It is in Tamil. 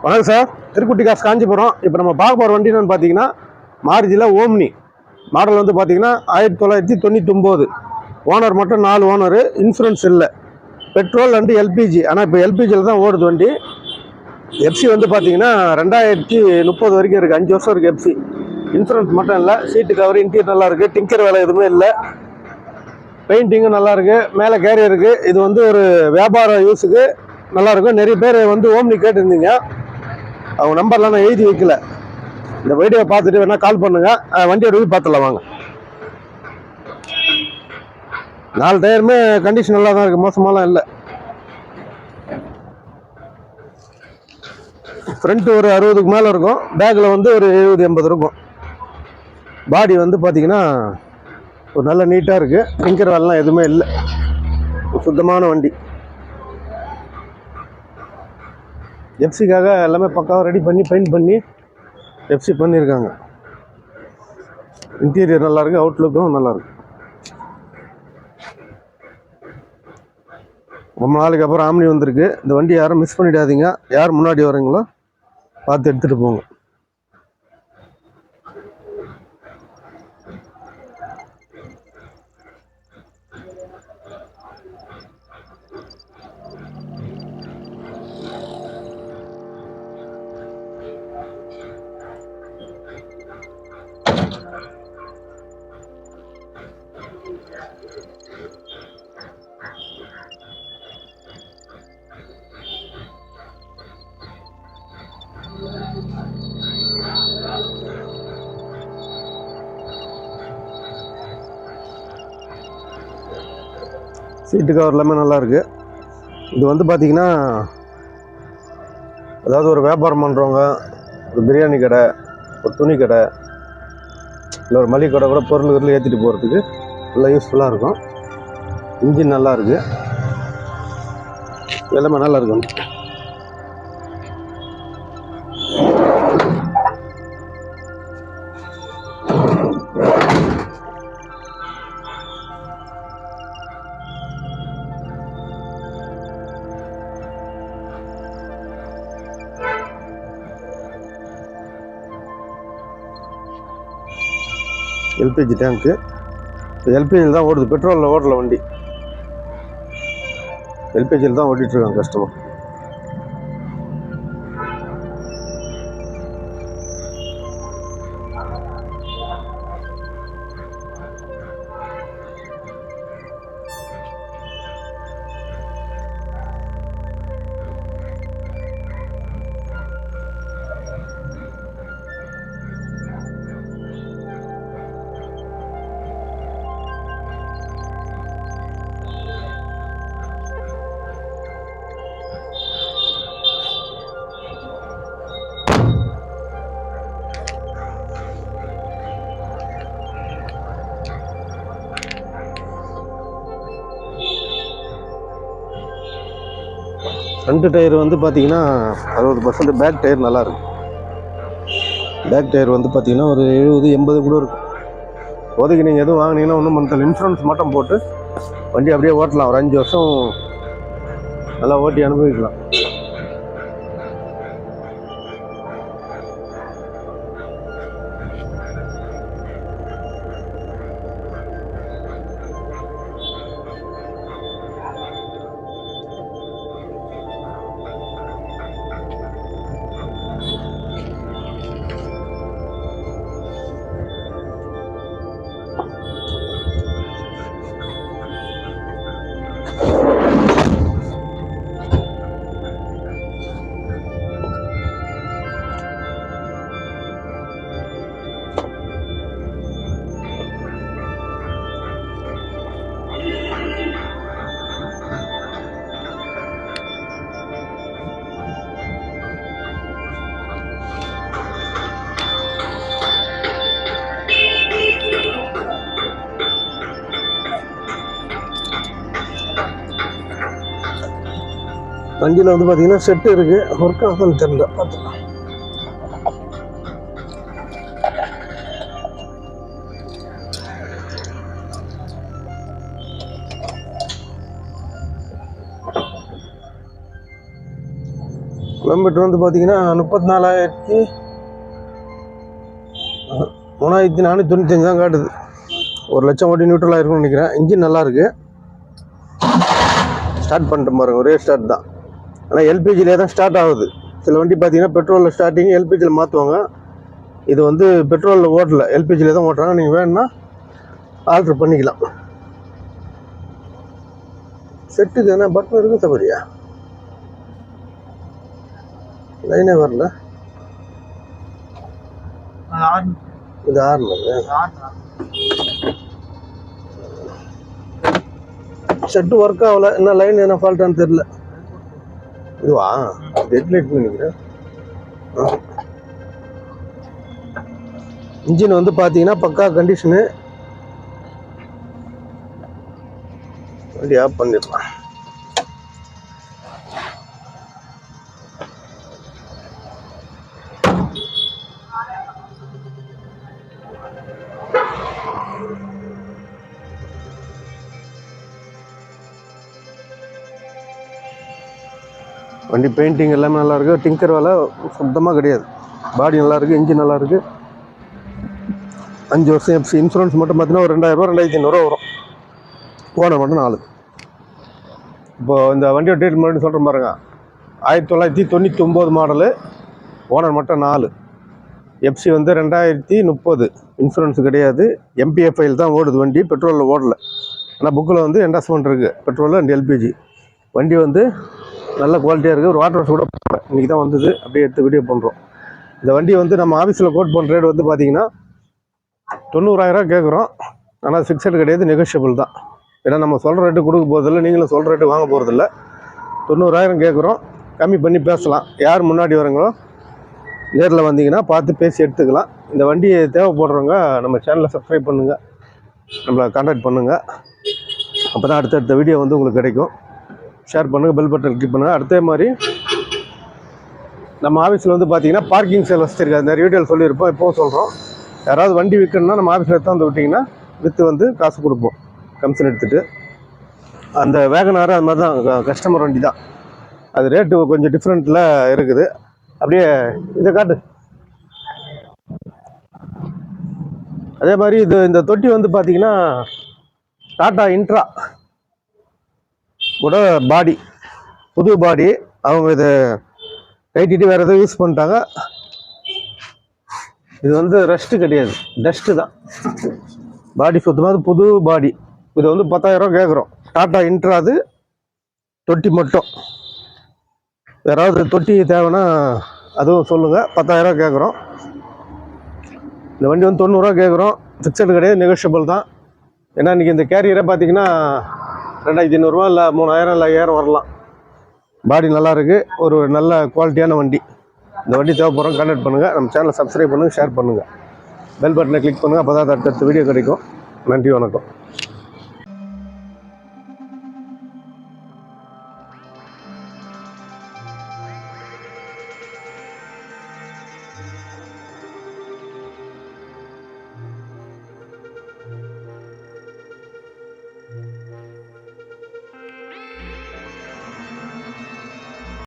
வணக்கம் சார், திருக்குட்டி காசு காஞ்சிபுரம். இப்போ நம்ம பார்க்க போகிற வண்டி என்னன்னு பார்த்தீங்கன்னா மாருதியில் ஓம்னி மாடல் வந்து பார்த்தீங்கன்னா 1999. ஓனர் மட்டும் 4 ஓனரு, இன்சூரன்ஸ் இல்லை, பெட்ரோல் அண்டு எல்பிஜி. ஆனால் இப்போ எல்பிஜியில் தான் ஓடுது வண்டி. எஃப்சி வந்து பார்த்தீங்கன்னா 2030 வரைக்கும் இருக்குது, 5 வருஷம் இருக்குது எஃப்சி. இன்சூரன்ஸ் மட்டும் இல்லை, சீட்டு கவர் இன்டீரியர் நல்லா இருக்குது, டிங்கர் வேலை எதுவுமே இல்லை, பெயிண்டிங்கும் நல்லா இருக்குது, மேலே கேரியர் இருக்குது. இது வந்து ஒரு வியாபார யூஸுக்கு நல்லாயிருக்கும். நிறைய பேர் வந்து ஓம்னி கேட்டுருந்தீங்க, அவங்க நம்பர்லாம் நான் எழுதி வைக்கல. இந்த வீடியோ பார்த்துட்டு வேணால் கால் பண்ணுங்கள், வண்டியோட போய் பார்த்துடலாம் வாங்க. 4 டயருமே கண்டிஷன் நல்லா தான் இருக்குது, மோசமாலாம் இல்லை. ஃப்ரண்ட்டு ஒரு 60க்கு மேலே இருக்கும், பேக்கில் வந்து ஒரு 70-80 இருக்கும். பாடி வந்து பார்த்தீங்கன்னா ஒரு நல்ல நீட்டாக இருக்குது, டிங்கர் வேலைலாம் எதுவுமே இல்லை, சுத்தமான வண்டி. எஃப்சிக்காக எல்லாமே பக்காவாக ரெடி பண்ணி பெயிண்ட் பண்ணி எஃப்சி பண்ணியிருக்காங்க. இன்டீரியர் நல்லாயிருக்கு, அவுட்லுக்கும் நல்லாயிருக்கு. ரொம்ப நாளைக்கு அப்புறம் ஆம்னி வந்திருக்கு. இந்த வண்டி யாரும் மிஸ் பண்ணிடாதீங்க. யார் முன்னாடி வரீங்களோ பார்த்து எடுத்துகிட்டு போங்க. சீட்டு கவர் எல்லாமே நல்லாயிருக்கு. இது வந்து பார்த்திங்கன்னா அதாவது ஒரு வியாபாரம் பண்ணுறவங்க, ஒரு பிரியாணி கடை, ஒரு துணி கடை, இல்லை ஒரு மளிகை கடை கூட பொருள் ஏற்றிட்டு போகிறதுக்கு நல்லா யூஸ்ஃபுல்லாக இருக்கும். இன்ஜின் நல்லா இருக்குது, எல்லாமே நல்லா இருக்கும். எல்பிஜி டேங்க்கு, எல்பிஜியில் தான் ஓடுது, பெட்ரோலில் ஓடல வண்டி, எல்பிஜியில் தான் ஓட்டிகிட்ருக்காங்க கஸ்டமர். ஃப்ரண்ட்டு டயர் வந்து பார்த்தீங்கன்னா 60%, பேக் டயர் நல்லாயிருக்கு. பேக் டயர் வந்து பார்த்தீங்கன்னா ஒரு 70-80 கூட இருக்கும். இப்போதைக்கு நீங்கள் எதுவும் வாங்கினீங்கன்னா ஒன்றும் பண்ணல, இன்சூரன்ஸ் மட்டும் போட்டு வண்டி அப்படியே ஓட்டலாம். ஒரு 5 வருஷம் நல்லா ஓட்டி அனுபவிக்கலாம். வண்டியில் வந்து பார்த்தீங்கன்னா செட்டு இருக்குது, ஒர்க் ஆகுதுன்னு தெரியல, பார்த்துக்கலாம். கிலோமீட்டர் வந்து பார்த்தீங்கன்னா 34,3495 தான் காட்டுது. 1,00,000 ஓட்டி நியூட்ரலாக இருக்கும்னு நினைக்கிறேன். இன்ஜின் நல்லாயிருக்கு. ஸ்டார்ட் பண்ணிட்டு பாருங்க, ஒரே ஸ்டார்ட் தான். ஆனால் எல்பிஜிலே தான் ஸ்டார்ட் ஆகுது. சில வண்டி பார்த்தீங்கன்னா பெட்ரோலில் ஸ்டார்டிங் எல்பிஜியில் மாற்றுவாங்க. இது வந்து பெட்ரோலில் ஓட்டல, எல்பிஜியில் தான் ஓட்டுறாங்க. நீங்கள் வேணும்னா ஆல்ட்ரு பண்ணிக்கலாம். செட்டுக்கு என்ன பட்டன் இருக்குது தவறியா? லைனே வரல. இது ஆறுனது செட்டு ஒர்க் ஆகல. என்ன லைன் என்ன ஃபால்ட்டான்னு தெரியல. இதுவா ஹெட்லைட் நினைக்கிறேன். இன்ஜின் வந்து பார்த்தீங்கன்னா பக்கா கண்டிஷனு. வண்டி ஆஃப் பண்ணிடலாம். வண்டி பெயிண்டிங் எல்லாமே நல்லாயிருக்கு. டிங்கர் வேலை சுத்தமாக கிடையாது. பாடி நல்லாயிருக்கு, இன்ஜின் நல்லாயிருக்கு. 5 வருஷம் எஃப்சி. இன்சூரன்ஸ் மட்டும் பார்த்தீங்கன்னா ஒரு 2,000 ரூபா 2,500 வரும். ஓனர் மட்டும் 4. இப்போது இந்த வண்டியோட டீட்டெயில் மட்டும் சொல்கிற பாருங்க. 1999 மாடலு, ஓனர் மட்டும் 4. எஃப்சி வந்து 2030. இன்சூரன்ஸ் கிடையாது. எம்பிஎஃப்ஐயில் தான் ஓடுது வண்டி, பெட்ரோலில் ஓடலை. ஆனால் புக்கில் வந்து என்டாஸ்மெண்ட் இருக்குது, பெட்ரோல் அண்ட் எல்பிஜி. வண்டி வந்து நல்ல குவாலிட்டியாக இருக்குது. ஒரு வாட்டர் வாஷ் கூட இன்றைக்கி தான் வந்தது, அப்படியே எடுத்து வீடியோ பண்ணுறோம். இந்த வண்டி வந்து நம்ம ஆஃபீஸில் கோட் பண்ணுற ரேட் வந்து பார்த்திங்கன்னா 90,000 கேட்குறோம். ஆனால் ஃபிக்ஸட் கிடையாது, நெகோஷியபிள் தான். ஏன்னா நம்ம சொல்கிற ரேட்டு கொடுக்க போகிறதில்ல, நீங்களும் சொல்கிற ரேட்டு வாங்க போகிறதில்ல. 90,000 கேட்குறோம். கம்மி பண்ணி பேசலாம். யார் முன்னாடி வரங்களோ நேரில் வந்தீங்கன்னா பார்த்து பேசி எடுத்துக்கலாம். இந்த வண்டியை தேவைப்படுறவங்க நம்ம சேனலை சப்ஸ்கிரைப் பண்ணுங்கள், நம்மளை கான்டாக்ட் பண்ணுங்கள். அப்போ தான் அடுத்தடுத்த வீடியோ வந்து உங்களுக்கு கிடைக்கும். ஷேர் பண்ணுங்கள், பெல் பட்டன் கிளிக் பண்ணுங்கள். அடுத்த மாதிரி நம்ம ஆஃபீஸில் வந்து பார்த்தீங்கன்னா பார்க்கிங் சேல் வச்சுருக்காது. நிறைய வீடியோவில் சொல்லியிருப்போம், இப்போவும் சொல்கிறோம். யாராவது வண்டி விற்கணும்னா நம்ம ஆஃபீஸில் எடுத்து வந்து விட்டிங்கன்னா விற்று வந்து காசு கொடுப்போம், கமிஷன் எடுத்துகிட்டு. அந்த வேகனார் அது மாதிரி தான், கஸ்டமர் வண்டி தான். அது ரேட்டு கொஞ்சம் டிஃப்ரெண்ட்டில் இருக்குது. அப்படியே இதை காட்டு. அதே மாதிரி இந்த தொட்டி வந்து பார்த்தீங்கன்னா டாடா இன்ட்ரா கூட பாடி, புது பாடி. அவங்க இதை கைட்டிட்டு வேறு எதாவது யூஸ் பண்ணிட்டாங்க. இது வந்து ரெஸ்ட்டு கிடையாது, டஸ்ட்டு தான். பாடி சுத்தமாக புது பாடி. இது வந்து 10,000 ரூபா கேட்குறோம். டாடா இன்ட்ரா, அது தொட்டி மட்டும். யாராவது தொட்டி தேவைன்னா அதுவும் சொல்லுங்கள். 10,000 கேட்குறோம். இந்த வண்டி வந்து 90 ரூபா கேட்குறோம். ஃபிக்ஸட் கிடையாது, நெகோஷியபிள் தான். ஏன்னா இன்றைக்கி இந்த கேரியரை பார்த்தீங்கன்னா 2,500 ரூபா இல்லை 3,000 இல்லை 5,000 வரலாம். பாடி நல்லா இருக்குது, ஒரு நல்ல குவாலிட்டியான வண்டி. இந்த வண்டி தேவைப்படுறோம், கான்டாக்ட் பண்ணுங்கள். நம்ம சேனலை சப்ஸ்கிரைப் பண்ணுங்கள், ஷேர் பண்ணுங்கள், பெல் பட்டனை கிளிக் பண்ணுங்கள். அப்போ தான் அடுத்தடுத்த வீடியோ கிடைக்கும். நன்றி, வணக்கம்.